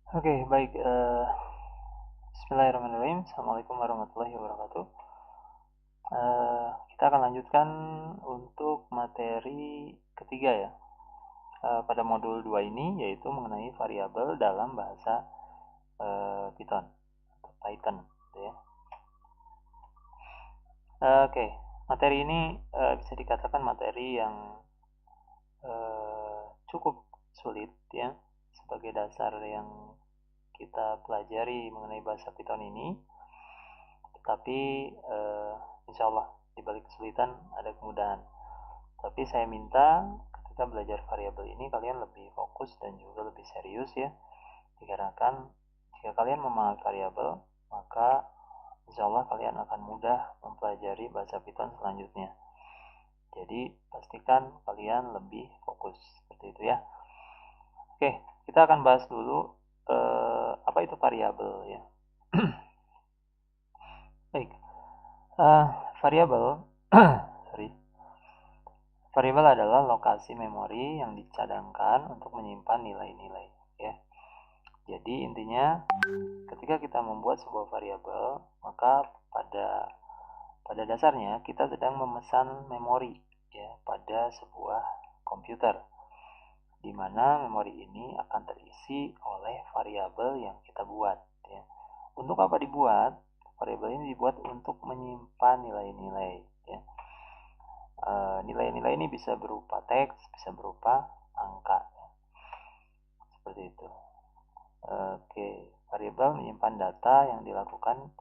Oke, baik. Bismillahirrahmanirrahim. Assalamualaikum warahmatullahi wabarakatuh. Kita akan lanjutkan untuk materi ketiga ya. Pada modul 2 ini yaitu mengenai variabel dalam bahasa Python atau Python, gitu ya. Oke, materi ini bisa dikatakan materi yang cukup sulit ya, sebagai dasar yang kita pelajari mengenai bahasa Python ini. Tetapi insya Allah di balik kesulitan ada kemudahan. Tapi saya minta ketika belajar variabel ini kalian lebih fokus dan juga lebih serius ya. Dikarenakan jika kalian memahami variabel, maka insya Allah kalian akan mudah mempelajari bahasa Python selanjutnya. Jadi pastikan kalian lebih fokus seperti itu ya. Oke, kita akan bahas dulu apa itu variabel ya. Baik, variabel sorry. Variabel adalah lokasi memori yang dicadangkan untuk menyimpan nilai-nilai ya. Jadi intinya ketika kita membuat sebuah variabel, maka pada dasarnya kita sedang memesan memori ya pada sebuah komputer, di mana memori ini akan terisi oleh variabel yang kita buat ya. Untuk apa dibuat? Variabel ini dibuat untuk menyimpan nilai-nilai ya. Nilai-nilai ini bisa berupa teks, bisa berupa angka ya. Seperti itu. Oke, variabel menyimpan data yang dilakukan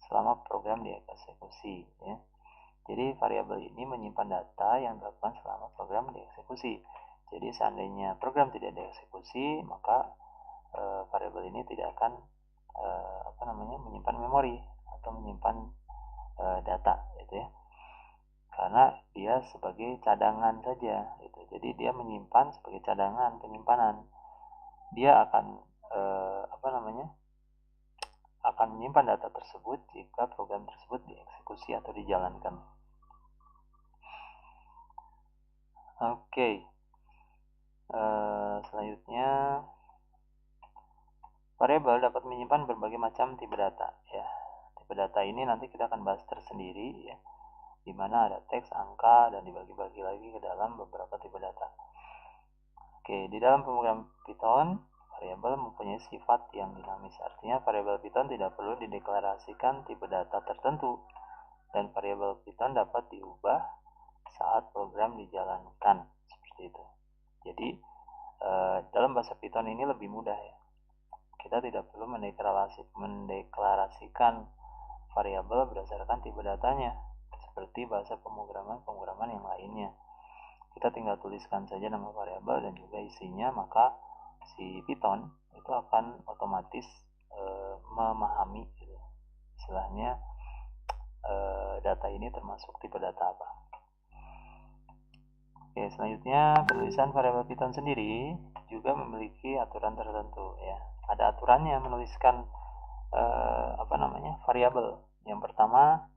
selama program dieksekusi ya. Jadi variabel ini menyimpan data yang dilakukan selama program dieksekusi. Jadi seandainya program tidak dieksekusi, maka variabel ini tidak akan menyimpan memori atau menyimpan data gitu ya. Karena dia sebagai cadangan saja gitu. Jadi dia menyimpan sebagai cadangan penyimpanan. Dia akan akan menyimpan data tersebut jika program tersebut dieksekusi atau dijalankan. Oke. Selanjutnya, variabel dapat menyimpan berbagai macam tipe data ya. Tipe data ini nanti kita akan bahas tersendiri ya, di mana ada teks, angka, dan dibagi-bagi lagi ke dalam beberapa tipe data. Oke, di dalam program Python, variabel mempunyai sifat yang dinamis. Artinya variabel Python tidak perlu dideklarasikan tipe data tertentu, dan variabel Python dapat diubah saat program dijalankan, seperti itu. Jadi dalam bahasa Python ini lebih mudah ya. Kita tidak perlu mendeklarasikan variabel berdasarkan tipe datanya, seperti bahasa pemrograman yang lainnya. Kita tinggal tuliskan saja nama variabel dan juga isinya, maka si Python itu akan otomatis memahami gitu. Istilahnya data ini termasuk tipe data apa. Oke, selanjutnya penulisan variabel Python sendiri juga memiliki aturan tertentu ya. Ada aturannya menuliskan variabel. Yang pertama,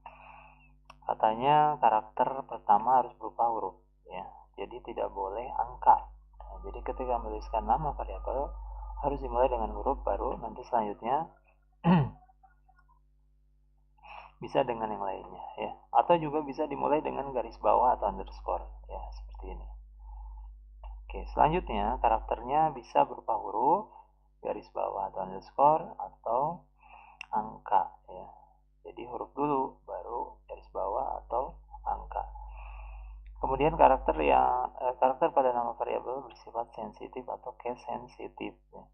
katanya karakter pertama harus berupa huruf ya. Jadi tidak boleh angka. Nah, jadi ketika menuliskan nama variabel harus dimulai dengan huruf, baru nanti selanjutnya bisa dengan yang lainnya ya. Atau juga bisa dimulai dengan garis bawah atau underscore ya, seperti ini. Oke, selanjutnya karakternya bisa berupa huruf, garis bawah atau underscore, atau angka ya. Jadi huruf dulu, baru garis bawah atau angka. Kemudian karakter pada nama variabel bersifat sensitif atau case sensitif ya.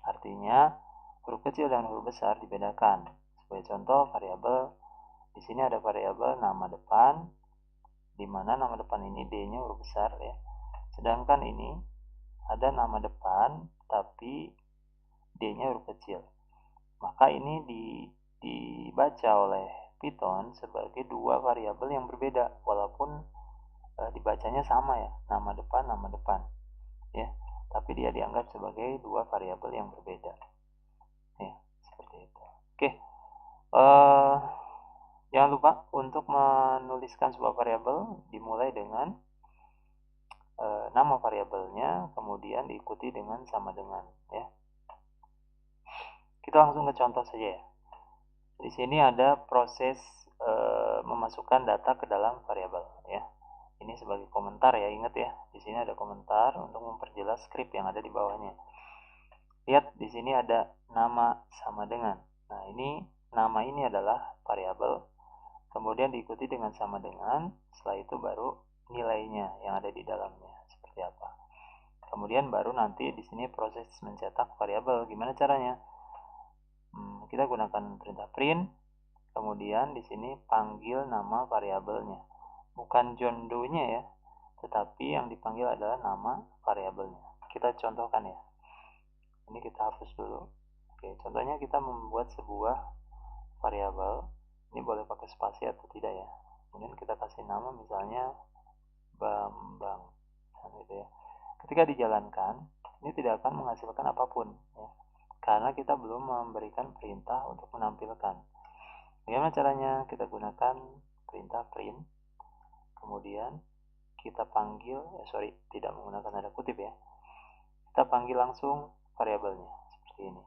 Artinya huruf kecil dan huruf besar dibedakan. Sebagai contoh, variabel di sini ada variabel nama depan, di mana nama depan ini D-nya huruf besar ya. Sedangkan ini ada nama depan tapi D-nya huruf kecil. Maka ini dibaca oleh Python sebagai dua variabel yang berbeda, walaupun dibacanya sama ya, nama depan ya, tapi dia dianggap sebagai dua variabel yang berbeda ya, seperti itu. Oke, jangan lupa untuk menuliskan sebuah variabel dimulai dengan nama variabelnya, kemudian diikuti dengan sama dengan ya. Kita langsung ke contoh saja ya. Di sini ada proses memasukkan data ke dalam variabel ya. Ini sebagai komentar ya, ingat ya. Di sini ada komentar untuk memperjelas script yang ada di bawahnya. Lihat di sini ada nama sama dengan. Nah, nama ini adalah variabel. Kemudian diikuti dengan sama dengan, setelah itu baru nilainya yang ada di dalamnya seperti apa. Kemudian baru nanti di sini proses mencetak variabel. Gimana caranya? Kita gunakan perintah print. Kemudian di sini panggil nama variabelnya. Bukan John Doe-nya ya, tetapi yang dipanggil adalah nama variabelnya. Kita contohkan ya. Ini kita hapus dulu. Oke, contohnya kita membuat sebuah variabel. Ini boleh pakai spasi atau tidak ya. Kemudian kita kasih nama misalnya Bambang. Gitu ya. Ketika dijalankan, ini tidak akan menghasilkan apapun ya. Karena kita belum memberikan perintah untuk menampilkan. Bagaimana caranya? Kita gunakan perintah print. Kemudian kita panggil, tidak menggunakan tanda kutip ya. Kita panggil langsung variabelnya seperti ini.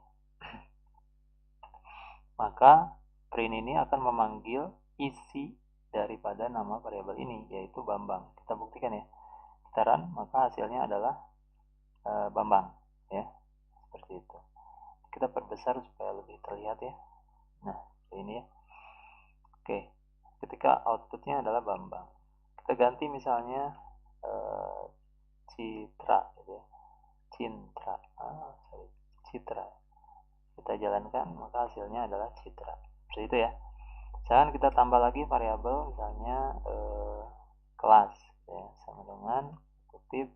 Maka print ini akan memanggil isi daripada nama variabel ini, yaitu Bambang. Kita buktikan ya. Kita run, maka hasilnya adalah Bambang ya. Seperti itu. Kita perbesar supaya lebih terlihat ya. Nah, ini ya. Oke. Ketika outputnya adalah Bambang. Kita ganti misalnya Citra gitu ya. Citra. Kita jalankan, maka hasilnya adalah Citra. Seperti itu ya. Jangan kita tambah lagi variabel misalnya kelas ya, sama dengan kutip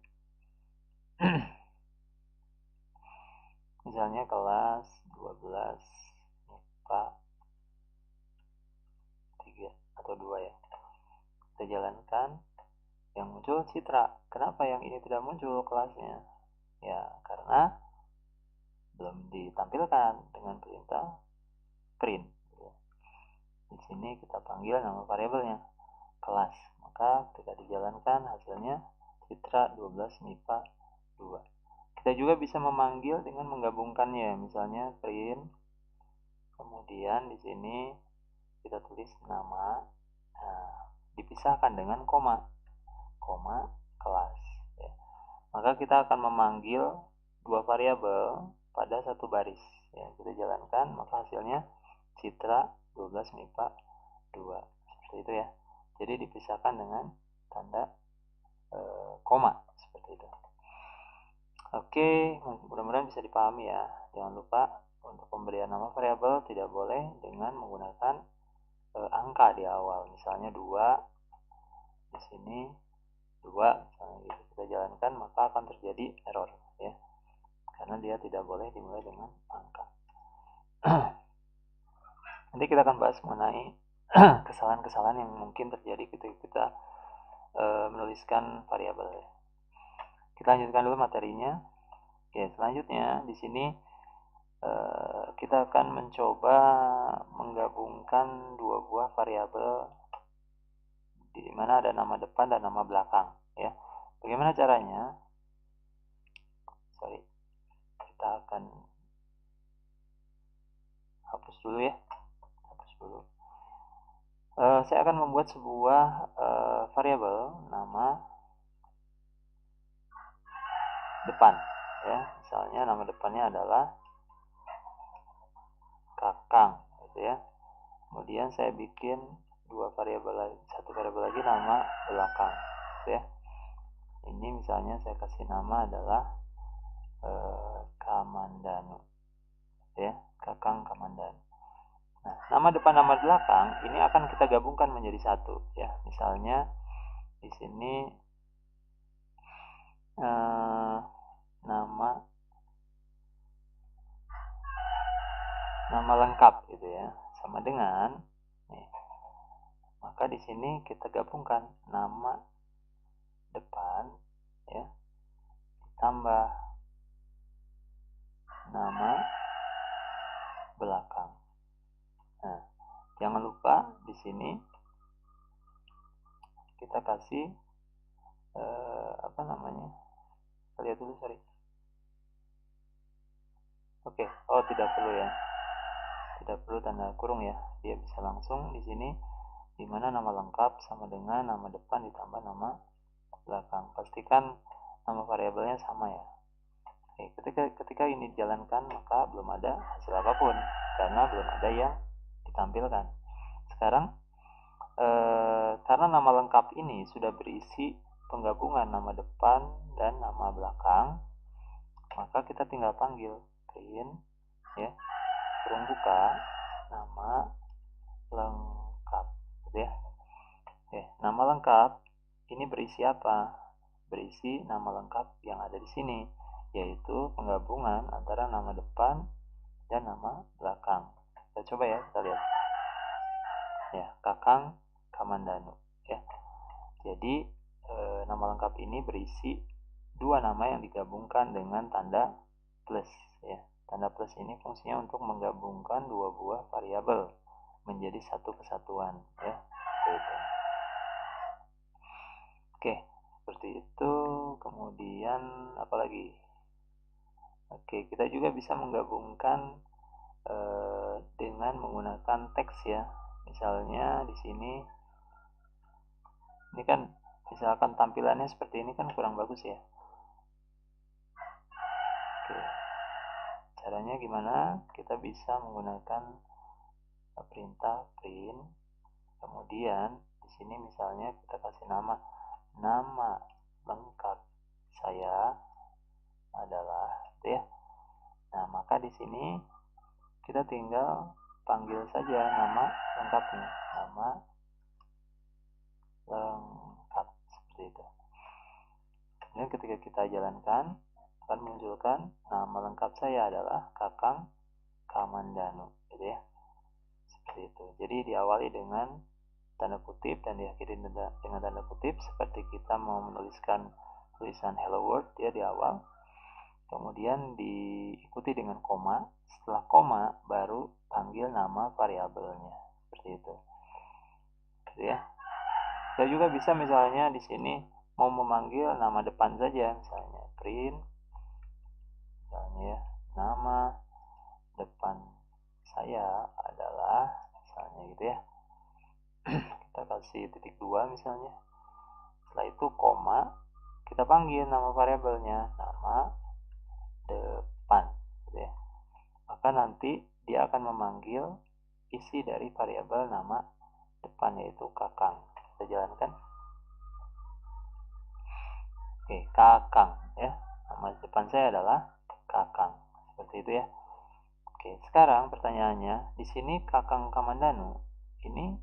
misalnya kelas 12 MIPA 3 atau 2 ya. Kita jalankan, yang muncul Citra. Kenapa yang ini tidak muncul kelasnya? Ya, karena belum ditampilkan dengan perintah print. Di sini kita panggil nama variabelnya kelas. Maka ketika dijalankan hasilnya Citra 12 MIPA 2. Kita juga bisa memanggil dengan menggabungkannya, misalnya print. Kemudian di sini kita tulis nama. Nah, dipisahkan dengan koma kelas. Ya. Maka kita akan memanggil dua variabel pada satu baris. Ya, kita jalankan, maka hasilnya Citra 12 MIPA 2. Seperti itu ya. Jadi dipisahkan dengan tanda koma seperti itu. Oke, mudah-mudahan bisa dipahami ya. Jangan lupa untuk pemberian nama variabel tidak boleh dengan menggunakan angka di awal. Misalnya 2 di sini 2 misalnya gitu. Kita jalankan, maka akan terjadi error ya. Karena dia tidak boleh dimulai dengan angka. Nanti kita akan bahas mengenai kesalahan-kesalahan yang mungkin terjadi ketika kita menuliskan variabel ya. Kita lanjutkan dulu materinya. Oke, selanjutnya di sini kita akan mencoba menggabungkan dua buah variabel di mana ada nama depan dan nama belakang ya. Bagaimana caranya? Kita akan hapus dulu ya. Saya akan membuat sebuah variabel nama depan ya. Misalnya nama depannya adalah Kakang gitu ya. Kemudian saya bikin satu variabel lagi nama belakang gitu ya. Ini misalnya saya kasih nama adalah Kamandanu ya, Kakang Kamandanu. Nah, nama depan nama belakang ini akan kita gabungkan menjadi satu ya. Misalnya di sini nama lengkap gitu ya, sama dengan nih. Maka di sini kita gabungkan nama depan ya ditambah nama belakang. Nah, jangan lupa di sini kita kasih kita lihat dulu, Oke, tidak perlu ya. tidak perlu tanda kurung ya, dia bisa langsung di sini, di mana nama lengkap sama dengan nama depan ditambah nama belakang. Pastikan nama variabelnya sama ya. Oke, ketika ini dijalankan maka belum ada hasil apapun karena belum ada yang ditampilkan. Sekarang karena nama lengkap ini sudah berisi penggabungan nama depan dan nama belakang, maka kita tinggal panggil print ya, kurung buka, nama lengkap gitu ya. Oke, nama lengkap ini berisi apa? Berisi nama lengkap yang ada di sini, yaitu penggabungan antara nama depan dan nama belakang. Kita coba ya, kita lihat ya, Kakang Kamandanu ya. Jadi nama lengkap ini berisi dua nama yang digabungkan dengan tanda plus ya. Tanda plus ini fungsinya untuk menggabungkan dua buah variabel menjadi satu kesatuan ya. Gitu. Oke, seperti itu. Kemudian apalagi? Oke, kita juga bisa menggabungkan dengan menggunakan teks ya. Misalnya di sini, ini kan misalkan tampilannya seperti ini kan kurang bagus ya. Oke, caranya gimana? Kita bisa menggunakan perintah print, kemudian di sini misalnya kita kasih nama lengkap saya adalah gitu ya. Nah, maka di sini kita tinggal panggil saja nama lengkapnya, nama lengkap seperti itu. Kemudian ketika kita jalankan akan munculkan nama lengkap saya adalah Kakang Kamandanu gitu ya. Seperti itu. Jadi diawali dengan tanda kutip dan diakhiri dengan tanda kutip seperti kita mau menuliskan tulisan hello world ya di awal. Kemudian diikuti dengan koma. Setelah koma baru panggil nama variabelnya. Seperti itu. Gitu ya. Kita juga bisa misalnya di sini mau memanggil nama depan saja, misalnya print misalnya ya, nama depan saya adalah misalnya gitu ya. Kita kasih titik 2 misalnya. Setelah itu koma, kita panggil nama variabelnya, nama depan gitu ya. Maka nanti dia akan memanggil isi dari variabel nama depan, yaitu Kakang. Kita jalankan. Oke, Kakang ya. Nama depan saya adalah Kakang. Seperti itu ya. Oke, sekarang pertanyaannya, di sini Kakang Kamandanu ini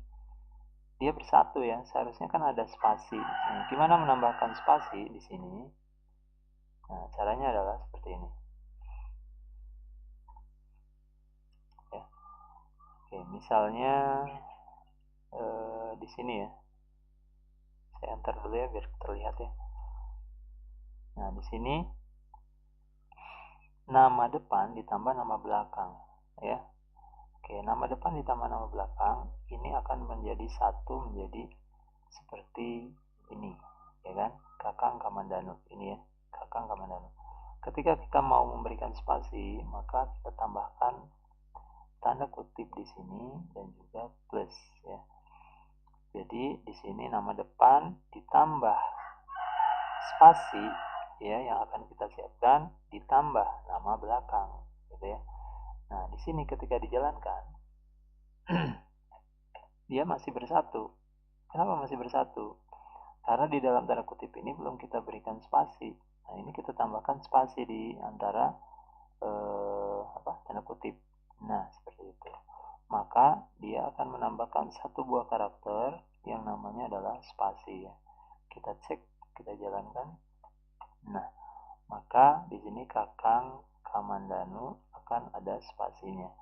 dia bersatu ya. Seharusnya kan ada spasi. Nah, gimana menambahkan spasi di sini? Nah, caranya adalah seperti ini. Ya. Oke, misalnya di sini ya. Saya enter dulu ya biar terlihat ya. Nah, di sini nama depan ditambah nama belakang ya. Oke, nama depan ditambah nama belakang ini akan menjadi satu, menjadi seperti ini ya kan, Kakang Kamandanu ini ya, Kakang Kamandanu. Ketika kita mau memberikan spasi maka kita tambahkan tanda kutip di sini dan juga plus ya. Jadi di sini nama depan ditambah spasi ya yang akan kita siapkan ditambah nama belakang gitu ya. Nah, di sini ketika dijalankan dia masih bersatu. Kenapa masih bersatu? Karena di dalam tanda kutip ini belum kita berikan spasi. Nah, ini kita tambahkan spasi di antara tanda kutip. Nah, seperti itu. Maka dia akan menambahkan satu buah karakter yang namanya adalah spasi ya. Kita cek, kita jalankan. Nah, maka di sini Kakang Kamandanu akan ada spasinya.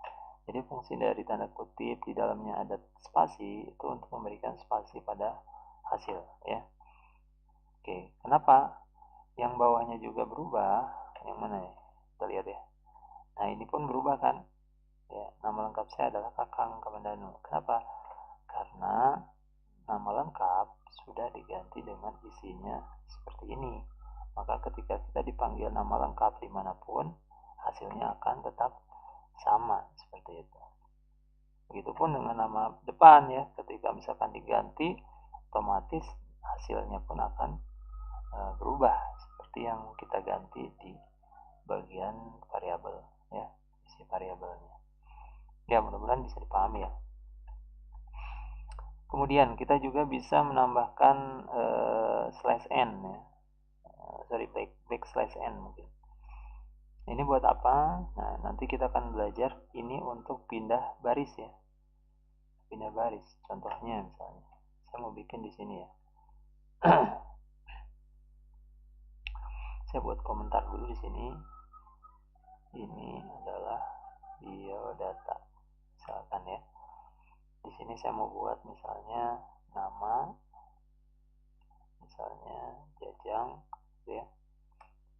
Jadi fungsi dari tanda kutip di dalamnya ada spasi itu untuk memberikan spasi pada hasil ya. Oke, kenapa yang bawahnya juga berubah? Yang mana ya? Kita lihat ya. Nah, ini pun berubah kan? Ya, nama lengkap saya adalah Kakang Kamandanu. Kenapa? Karena nama lengkap sudah diganti dengan isinya seperti ini. Maka ketika kita dipanggil nama lengkap dimanapun, hasilnya akan tetap sama seperti itu. Begitupun dengan nama depan ya, ketika misalkan diganti, otomatis hasilnya pun akan berubah seperti yang kita ganti di bagian variabel ya, isi variabelnya. Ya, mudah-mudahan bisa dipahami ya. Kemudian kita juga bisa menambahkan slash n ya. Backslash n mungkin. Ini buat apa? Nah, nanti kita akan belajar ini untuk pindah baris ya. Pindah baris. Contohnya misalnya, saya mau bikin di sini ya. Saya buat komentar dulu di sini. Ini adalah biodata. Misalkan ya. Di sini saya mau buat misalnya nama, misalnya Jajang ya.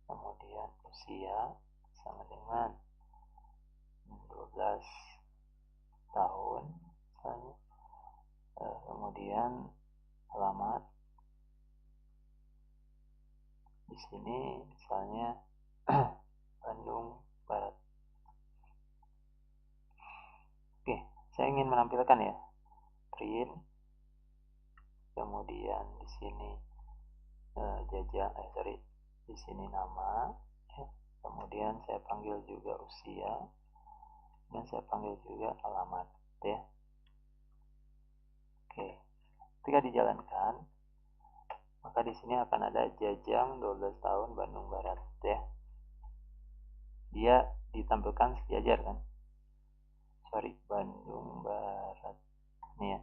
Kemudian usia sama dengan 12 tahun misalnya. Kemudian alamat di sini misalnya Bandung Barat. Oke, saya ingin menampilkan ya, print, kemudian di sini di sini nama ya. Kemudian saya panggil juga usia dan saya panggil juga alamat ya. Oke, ketika dijalankan maka di sini akan ada Jajang 12 tahun Bandung Barat ya. Dia ditampilkan sejajar kan, Bandung Barat nih ya.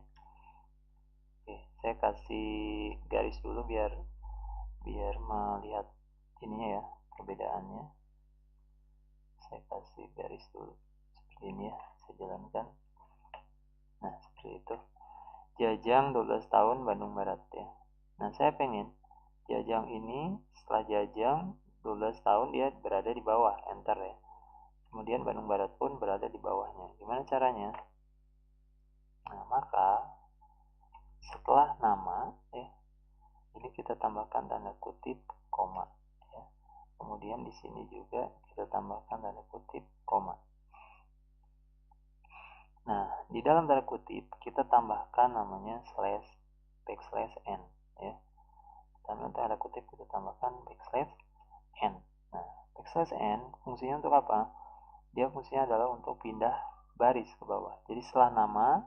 Oke, saya kasih garis dulu biar melihat ininya ya, perbedaannya. Saya kasih garis dulu seperti ini ya, saya jalankan. Nah, seperti itu. Jajang 12 tahun Bandung Barat ya. Nah, saya pengen Jajang ini setelah Jajang 12 tahun dia berada di bawah, enter ya. Kemudian Bandung Barat pun berada di bawahnya. Gimana caranya? Nah, maka setelah nama ya, ini kita tambahkan tanda kutip koma ya. Kemudian di sini juga kita tambahkan tanda kutip koma. Nah, di dalam tanda kutip kita tambahkan namanya backslash n ya. Dalam tanda kutip kita tambahkan backslash n. Nah, backslash n fungsinya untuk apa? Dia fungsinya adalah untuk pindah baris ke bawah. Jadi setelah nama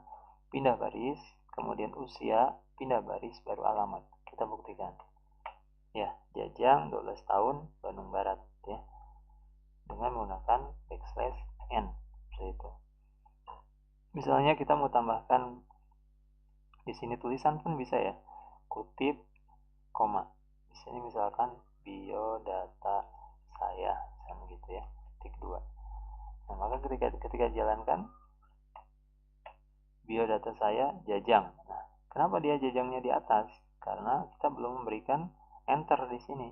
pindah baris, kemudian usia pindah baris, baru alamat. Kita buktikan. Ya, Jajang 12 tahun Bandung Barat ya. Dengan menggunakan backslash n seperti itu. Misalnya kita mau tambahkan di sini tulisan pun bisa ya, kutip koma. Di sini misalkan biodata saya, sama gitu ya, tik 2. Nah, maka ketika jalankan biodata saya Jajang. Nah, kenapa dia Jajangnya di atas? Karena kita belum memberikan enter di sini.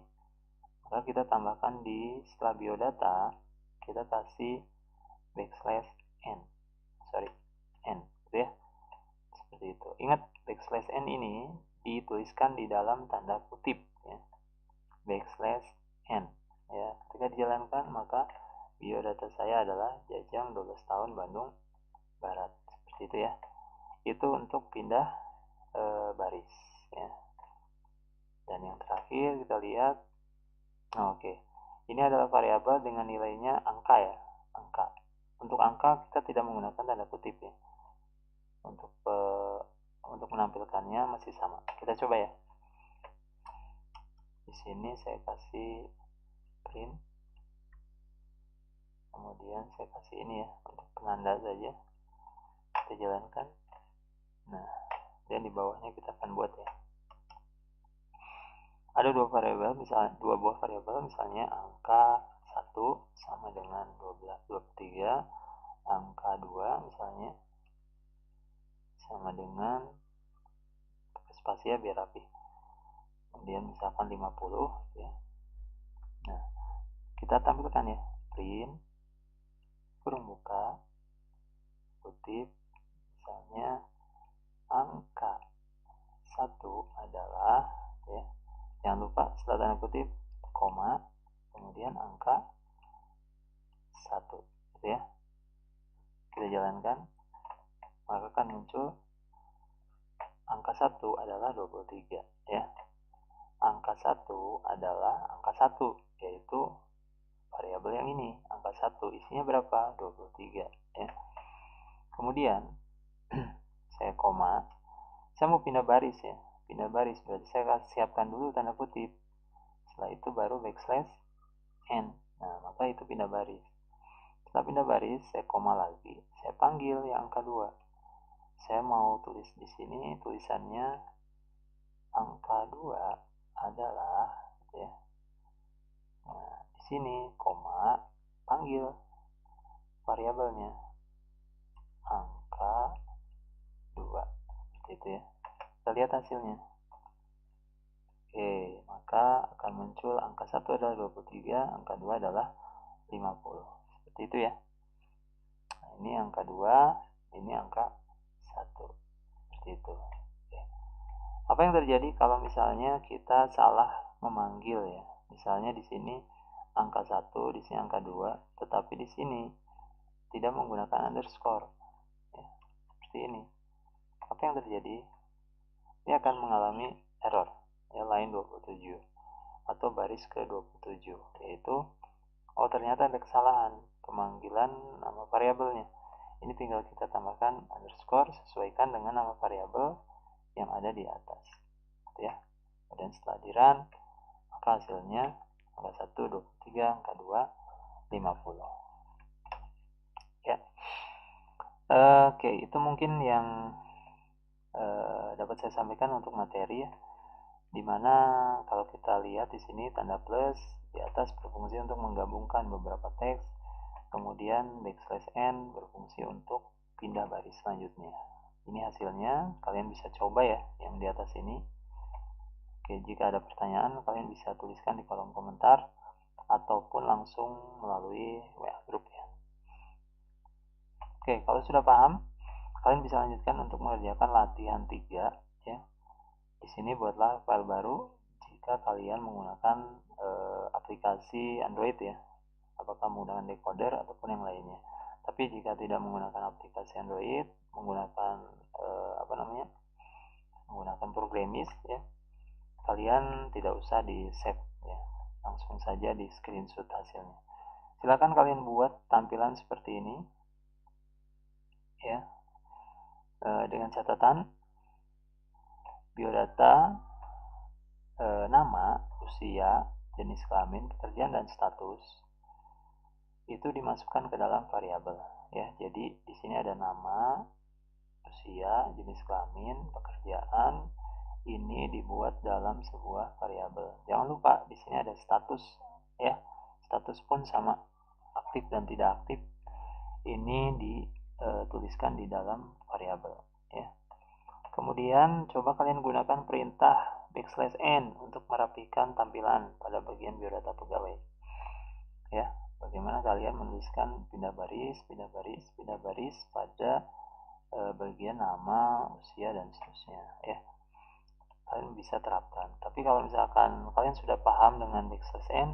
Maka kita tambahkan di setelah biodata, kita kasih backslash n. N gitu ya. Seperti itu. Ingat, backslash n ini dituliskan di dalam tanda kutip ya. Backslash n ya. Ketika dijalankan maka biodata saya adalah Jajang 12 tahun Bandung Barat. Seperti itu ya. Itu untuk pindah baris ya. Dan yang terakhir kita lihat, oke. Ini adalah variabel dengan nilainya angka ya, angka. Untuk angka kita tidak menggunakan tanda kutip ya. Untuk menampilkannya masih sama. Kita coba ya. Di sini saya kasih print. Kemudian saya kasih ini ya, untuk penanda saja. Kita jalankan. Nah, dan di bawahnya kita akan buat ya. Ada dua buah variabel, misalnya angka 1 sama dengan 23, angka 2 misalnya sama dengan spasi ya biar rapi. Kemudian misalkan 50 ya. Nah, kita tampilkan ya, print kurung buka kutip misalnya angka 1 adalah ya. Jangan lupa setelah tanda kutip koma, kemudian angka 1 gitu ya. Kita jalankan. maka akan muncul angka 1 adalah 23 ya. Angka 1 adalah angka 1, yaitu variabel yang ini, angka 1 isinya berapa? 23 ya. Kemudian saya koma, saya mau pindah baris ya. Pindah baris berarti saya siapkan dulu tanda kutip. Setelah itu baru backslash n. Nah, maka itu pindah baris. Setelah pindah baris, saya koma lagi. Saya panggil yang angka 2. Saya mau tulis di sini tulisannya angka 2 adalah ya. Nah, di sini koma panggil variabelnya angka 2. Seperti itu ya. Kita lihat hasilnya. Oke, maka akan muncul angka 1 adalah 23, angka 2 adalah 50. Seperti itu ya. Nah, ini angka 2, ini angka 1. Seperti itu. Oke. Apa yang terjadi kalau misalnya kita salah memanggil ya? Misalnya di sini angka 1, di sini angka 2, tetapi di sini tidak menggunakan underscore. Ya, seperti ini. Apa yang terjadi? Ini akan mengalami error. Ya, line 27 atau baris ke-27, yaitu ternyata ada kesalahan pemanggilan nama variabelnya. Ini tinggal kita tambahkan underscore sesuaikan dengan nama variabel yang ada di atas gitu ya. Dan setelah di run, maka hasilnya angka 1 23, angka 2 50 ya. Oke, itu mungkin yang dapat saya sampaikan untuk materi ya. Dimana kalau kita lihat di sini tanda plus di atas berfungsi untuk menggabungkan beberapa teks, kemudian backslash n berfungsi untuk pindah baris selanjutnya. Ini hasilnya, kalian bisa coba ya yang di atas ini. Oke, jika ada pertanyaan kalian bisa tuliskan di kolom komentar ataupun langsung melalui WA group ya. Oke, kalau sudah paham, kalian bisa lanjutkan untuk mengerjakan latihan 3 ya. Di sini buatlah file baru jika kalian menggunakan aplikasi Android ya, apakah menggunakan decoder ataupun yang lainnya. Tapi jika tidak menggunakan aplikasi Android, menggunakan menggunakan Programmis ya, kalian tidak usah di save ya, langsung saja di screenshot hasilnya. Silakan kalian buat tampilan seperti ini ya, dengan catatan biodata, nama, usia, jenis kelamin, pekerjaan, dan status itu dimasukkan ke dalam variabel ya. Jadi di sini ada nama, usia, jenis kelamin, pekerjaan, ini dibuat dalam sebuah variabel. Jangan lupa di sini ada status ya. Status pun sama, aktif dan tidak aktif. Ini dituliskan di dalam variabel ya. Kemudian coba kalian gunakan perintah backslash n untuk merapikan tampilan pada bagian biodata pegawai. Ya, bagaimana kalian menuliskan pindah baris pada bagian nama, usia, dan seterusnya ya. Kalian bisa terapkan. Tapi kalau misalkan kalian sudah paham dengan backslash n,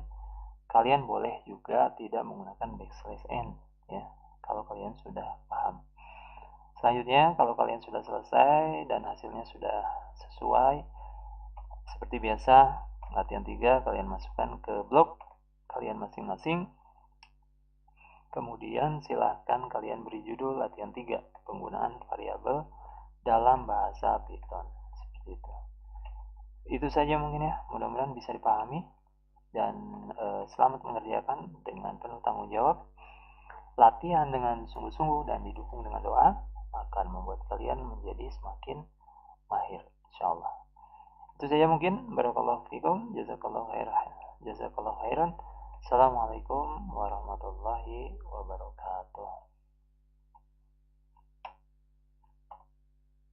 kalian boleh juga tidak menggunakan backslash n ya, kalau kalian sudah paham. Selanjutnya, kalau kalian sudah selesai dan hasilnya sudah sesuai, seperti biasa, latihan 3 kalian masukkan ke blog kalian masing-masing. Kemudian silahkan kalian beri judul latihan 3, penggunaan variabel dalam bahasa Python. Seperti itu. Itu saja mungkin ya, mudah-mudahan bisa dipahami. Dan selamat mengerjakan dengan penuh tanggung jawab. Latihan dengan sungguh-sungguh dan didukung dengan doa akan membuat kalian menjadi semakin mahir, insyaallah. Itu saja mungkin. Barakallahu fikum, jazakallahu khairan. Assalamualaikum warahmatullahi wabarakatuh.